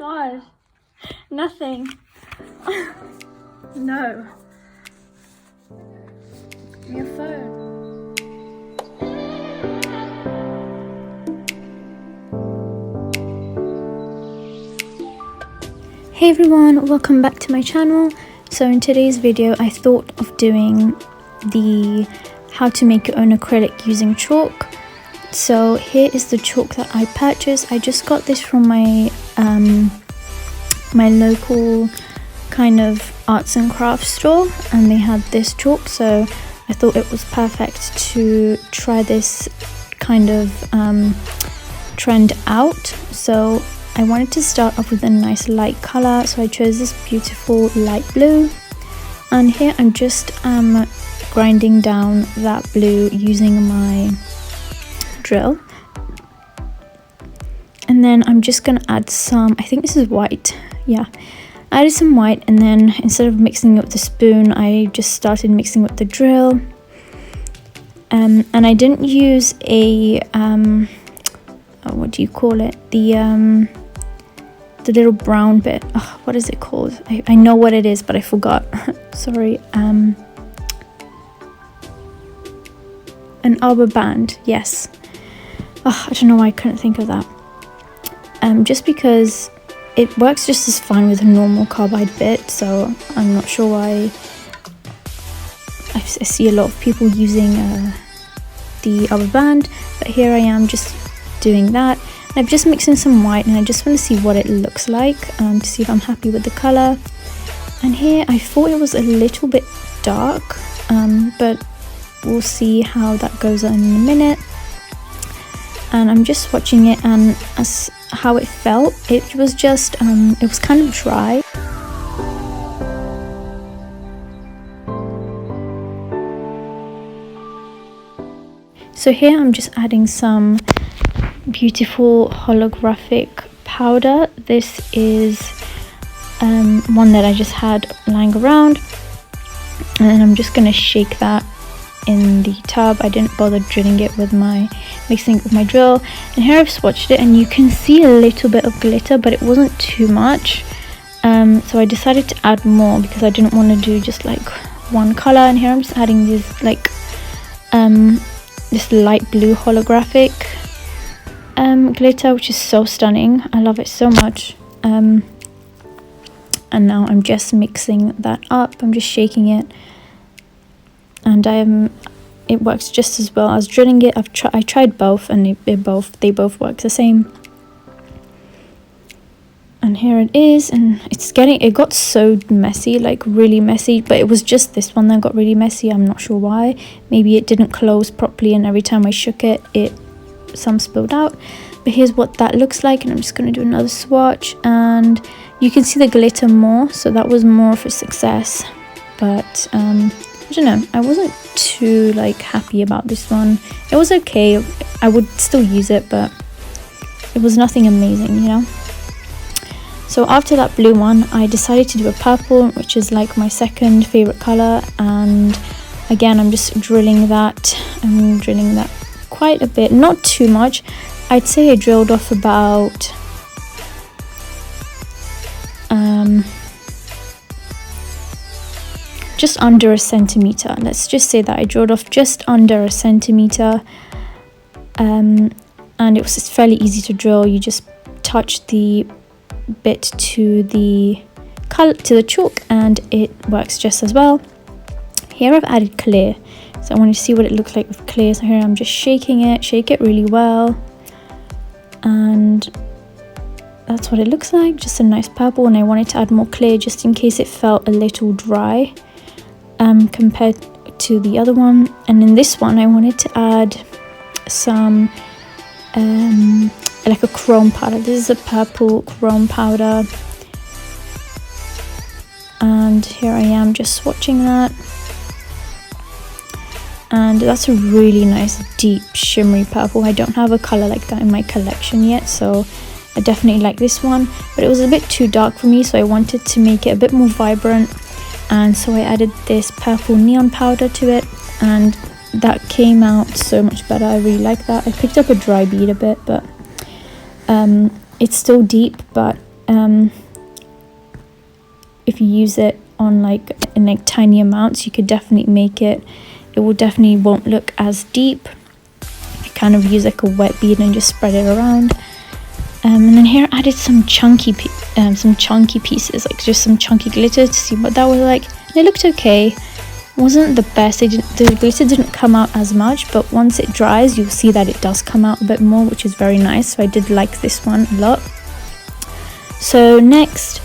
god. Nothing. No. Give me your phone. Hey everyone, welcome back to my channel. So in today's video I thought of doing the how to make your own acrylic using chalk. So here is the chalk that I purchased. I just got this from my my local kind of arts and crafts store, and they had this chalk, so I thought it was perfect to try this kind of trend out. So I wanted to start off with a nice light color, so I chose this beautiful light blue, and here I'm just grinding down that blue using my drill. And then I'm just gonna add some, I think this is white, yeah, I added some white, and then instead of mixing it with the spoon I just started mixing with the drill. And I didn't use a what do you call it, the little brown bit, oh, what is it called? I know what it is but I forgot. Sorry. An arbor band, yes. Oh, I don't know why I couldn't think of that. Just because it works just as fine with a normal carbide bit, so I'm not sure why I see a lot of people using the arbor band, but here I am just doing that. I'm just mixing some white, and I just want to see what it looks like, to see if I'm happy with the color. And here I thought it was a little bit dark, but we'll see how that goes on in a minute. And I'm just watching it, and as how it felt, it was just it was kind of dry. So here I'm just adding some beautiful holographic powder. This is one that I just had lying around, and then I'm just gonna shake that in the tub. I didn't bother drilling it with mixing it with my drill. And here I've swatched it, and you can see a little bit of glitter, but it wasn't too much, so I decided to add more because I didn't want to do just like one color. And here I'm just adding this like this light blue holographic glitter, which is so stunning. I love it so much. And now I'm just mixing that up. I'm just shaking it, and it works just as well as drilling it. I tried both, and they both work the same. And here it is, and it got so messy, like really messy, but it was just this one that got really messy. I'm not sure why. Maybe it didn't close properly, and every time I shook it, some spilled out. But here's what that looks like, and I'm just going to do another swatch, and you can see the glitter more, so that was more of a success. But I don't know, I wasn't too like happy about this one. It was okay, I would still use it, but it was nothing amazing, you know. So after that blue one, I decided to do a purple, which is like my second favorite color. And again, I'm just drilling that. I'm drilling that quite a bit, not too much. I'd say I drilled off about just under a centimeter. Let's just say that I drilled off just under a centimeter, and it was fairly easy to drill. You just touch the bit to the chalk, and it works just as well. Here I've added clear, so I wanted to see what it looks like with clear. So here I'm just shaking it, shake it really well, and that's what it looks like, just a nice purple. And I wanted to add more clear just in case it felt a little dry compared to the other one. And in this one I wanted to add some like a chrome powder. This is a purple chrome powder, and here I am just swatching that, and that's a really nice deep shimmery purple. I don't have a color like that in my collection yet, so I definitely like this one, but it was a bit too dark for me, so I wanted to make it a bit more vibrant, and so I added this purple neon powder to it, and that came out so much better. I really like that. I picked up a dry bead a bit, but it's still deep, but if you use it on like in like tiny amounts, you could definitely make it. It will definitely won't look as deep. I kind of use like a wet bead and just spread it around. And then here I added some chunky pieces, like just some chunky glitter to see what that was like. And it looked okay. It wasn't the best. The glitter didn't come out as much, but once it dries, you'll see that it does come out a bit more, which is very nice. So I did like this one a lot. So next,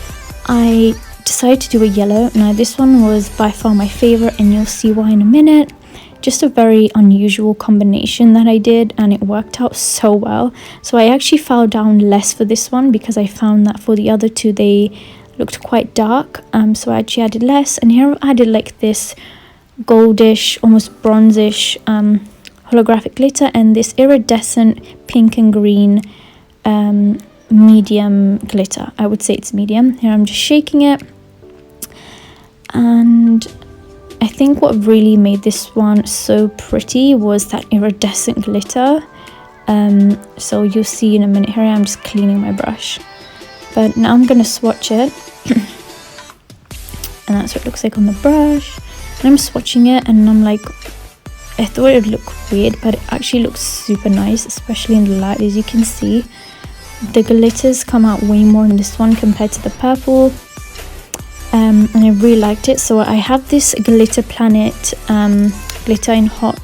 I decided to do a yellow. Now this one was by far my favorite, and you'll see why in a minute. Just a very unusual combination that I did, and it worked out so well. So I actually fell down less for this one because I found that for the other two they looked quite dark, so I actually added less. And here I added like this goldish, almost bronzish holographic glitter, and this iridescent pink and green medium glitter. I would say it's medium. Here I'm just shaking it, and I think what really made this one so pretty was that iridescent glitter. So you'll see in a minute. Here I am just cleaning my brush, but now I'm gonna swatch it. And that's what it looks like on the brush. And I'm swatching it, and I'm like, I thought it would look weird, but it actually looks super nice, especially in the light. As you can see, the glitters come out way more in this one compared to the purple. And I really liked it. So I have this Glitter Planet glitter in hot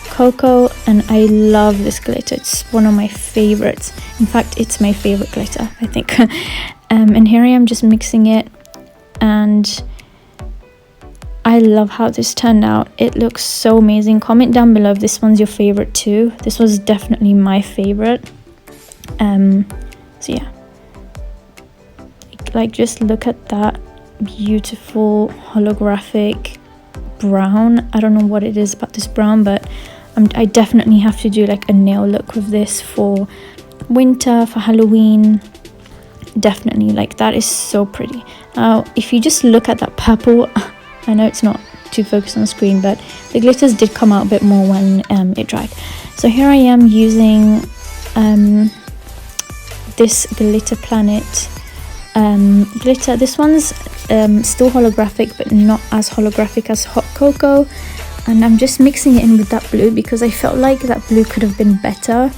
cocoa, and I love this glitter. It's one of my favorites. In fact, it's my favorite glitter, I think. And here I am just mixing it, and I love how this turned out. It looks so amazing. Comment down below if this one's your favorite too. This was definitely my favorite. So yeah, like just look at that beautiful holographic brown. I don't know what it is about this brown, but I definitely have to do like a nail look with this for winter, for Halloween. Definitely, like that is so pretty. Now if you just look at that purple, I know it's not too focused on the screen, but the glitters did come out a bit more when it dried. So here I am using this Glitter Planet glitter. This one's still holographic, but not as holographic as hot cocoa, and I'm just mixing it in with that blue because I felt like that blue could have been better.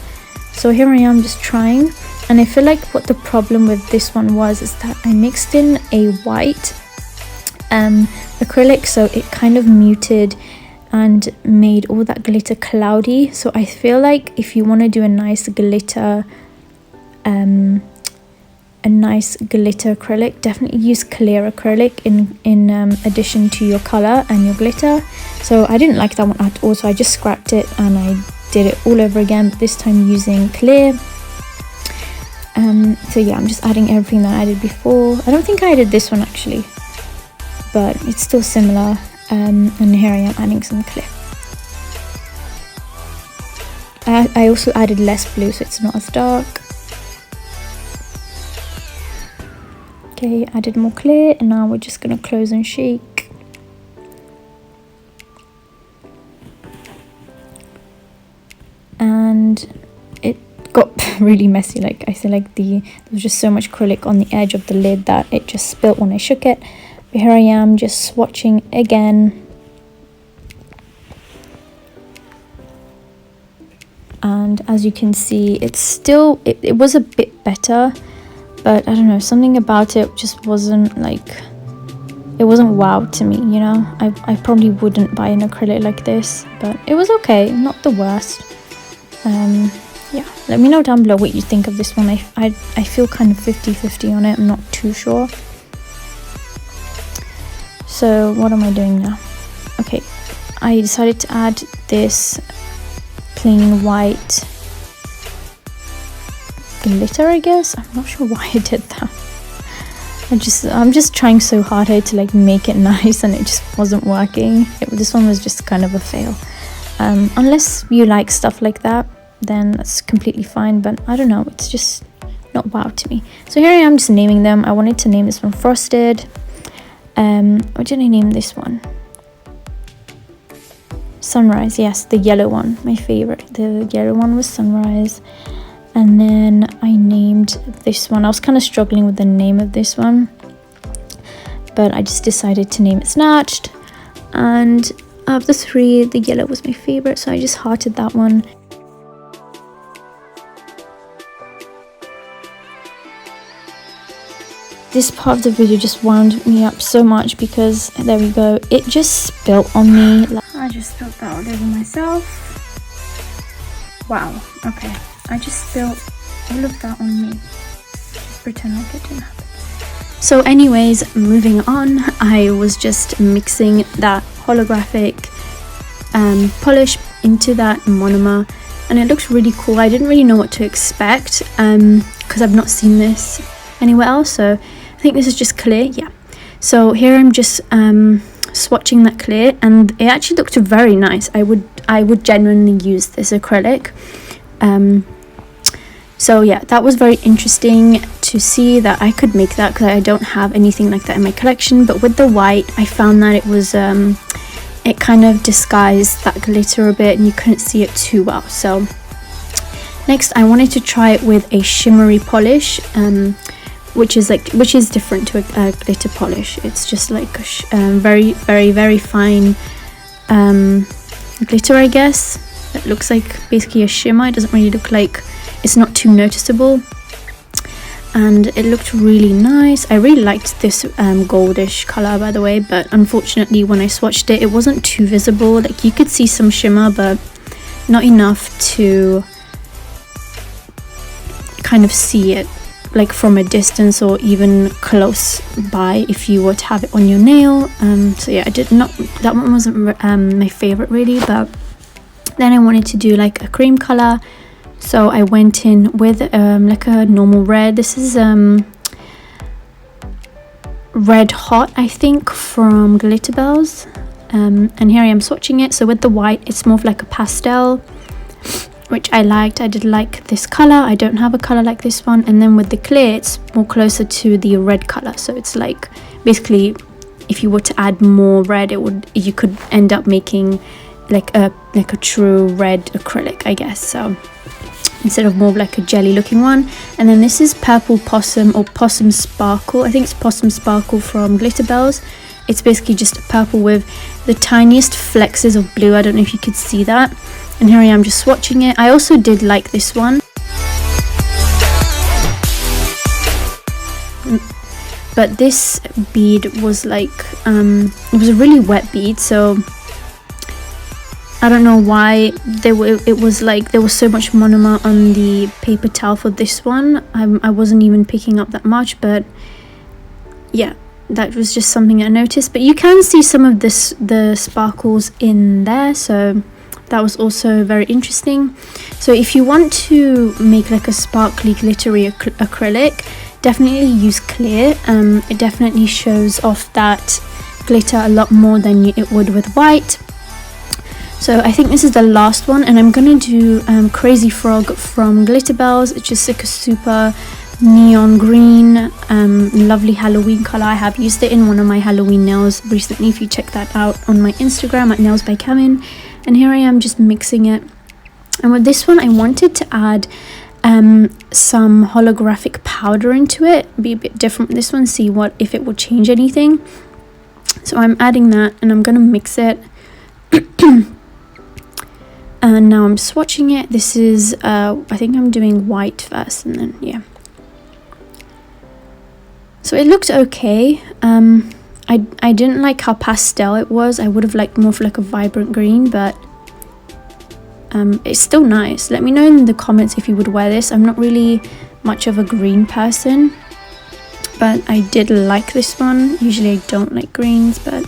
So here I am just trying, and I feel like what the problem with this one was is that I mixed in a white acrylic, so it kind of muted and made all that glitter cloudy. So I feel like if you want to do a nice glitter acrylic, definitely use clear acrylic in addition to your color and your glitter. So I didn't like that one at all, so I just scrapped it and I did it all over again, but this time using clear. So yeah, I'm just adding everything that I did before. I don't think I did this one actually, but it's still similar. And here I am adding some clear. I also added less blue, so it's not as dark. Okay, added more clear, and now we're just going to close and shake. And it got really messy. Like I feel like there was just so much acrylic on the edge of the lid that it just spilt when I shook it. But here I am just swatching again. And as you can see, it's still, it was a bit better, but I don't know, something about it just wasn't like, it wasn't wow to me, you know. I probably wouldn't buy an acrylic like this, but it was okay, not the worst. Yeah, let me know down below what you think of this one. I feel kind of 50-50 on it. I'm not too sure. So what am I doing now? Okay, I decided to add this plain white glitter, I guess. I'm not sure why I did that. I'm just trying so hard here to like make it nice, and it just wasn't working. This one was just kind of a fail. Unless you like stuff like that, then that's completely fine, but I don't know, it's just not wow to me. So here I am just naming them. I wanted to name this one Frosted. What did I name this one? Sunrise. Yes, the yellow one, my favorite. The yellow one was Sunrise. And then I named this one. I was kind of struggling with the name of this one, but I just decided to name it Snatched. And of the three, the yellow was my favorite, so I just hearted that one. This part of the video just wound me up so much because, there we go, it just spilt on me. I just spilled that all over myself. Wow, okay. I just spilled all of that on me. Just pretend like it didn't happen. So anyways, moving on, I was just mixing that holographic polish into that monomer, and it looks really cool. I didn't really know what to expect because I've not seen this anywhere else, so I think this is just clear. Yeah, so here I'm just swatching that clear, and it actually looked very nice. I would genuinely use this acrylic. So yeah, that was very interesting to see that I could make that, because I don't have anything like that in my collection. But with the white, I found that it was it kind of disguised that glitter a bit and you couldn't see it too well. So next I wanted to try it with a shimmery polish, which is different to a glitter polish. It's just like a very, very, very fine glitter, I guess. It looks like basically a shimmer. It doesn't really look like, it's not too noticeable, and it looked really nice. I really liked this goldish color, by the way, but unfortunately when I swatched it, it wasn't too visible. Like, you could see some shimmer, but not enough to kind of see it like from a distance or even close by if you were to have it on your nail. So yeah, that one wasn't my favorite really. But then I wanted to do like a cream color, so I went in with like a normal red. This is Red Hot, I think, from Glitterbels, and here I am swatching it. So with the white, it's more of like a pastel, which I liked. I did like this color. I don't have a color like this one. And then with the clear, it's more closer to the red color. So it's like, basically, if you were to add more red, you could end up making like a true red acrylic, I guess. So instead of more of like a jelly looking one. And then this is Purple Possum, or Possum Sparkle. I think it's Possum Sparkle from Glitterbels. It's basically just purple with the tiniest flexes of blue. I don't know if you could see that. And here I am just swatching it. I also did like this one, but this bead was like it was a really wet bead, so I don't know why it was like there was so much monomer on the paper towel for this one. I wasn't even picking up that much, but yeah, that was just something I noticed. But you can see some of the sparkles in there, so that was also very interesting. So if you want to make like a sparkly glittery acrylic, definitely use clear. It definitely shows off that glitter a lot more than it would with white. So I think this is the last one, and I'm gonna do Crazy Frog from Glitterbels. It's just like a super neon green, lovely Halloween color. I have used it in one of my Halloween nails recently, if you check that out on my Instagram at Nails by Kamin. And here I am just mixing it. And with this one, I wanted to add some holographic powder into it, be a bit different with this one, see if it will change anything. So I'm adding that, and I'm gonna mix it. And now I'm swatching it. This is I think I'm doing white first, and then yeah. So it looked okay. I didn't like how pastel it was. I would have liked more of like a vibrant green, but it's still nice. Let me know in the comments if you would wear this. I'm not really much of a green person, but I did like this one. Usually I don't like greens, but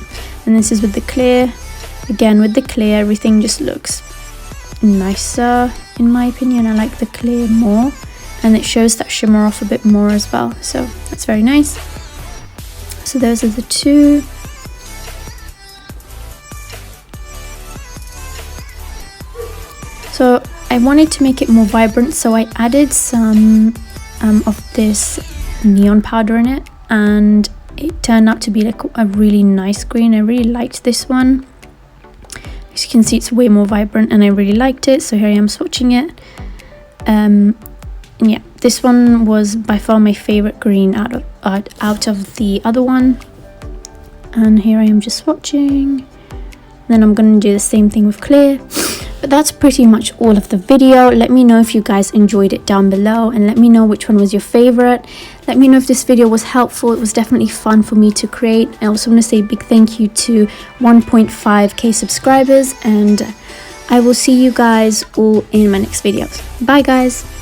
and this is with the clear. Again, with the clear, everything just looks nicer in my opinion. I like the clear more, and it shows that shimmer off a bit more as well, so that's very nice. So those are the two. So I wanted to make it more vibrant, so I added some of this neon powder in it, and it turned out to be like a really nice green. I really liked this one. As you can see, it's way more vibrant, and I really liked it. So here I am swatching it. And yeah, this one was by far my favorite green out of the other one. And here I am just swatching. Then I'm going to do the same thing with clear. But that's pretty much all of the video. Let me know if you guys enjoyed it down below, and let me know which one was your favorite. Let me know if this video was helpful. It was definitely fun for me to create. I also want to say a big thank you to 1.5k subscribers, and I will see you guys all in my next videos. Bye guys.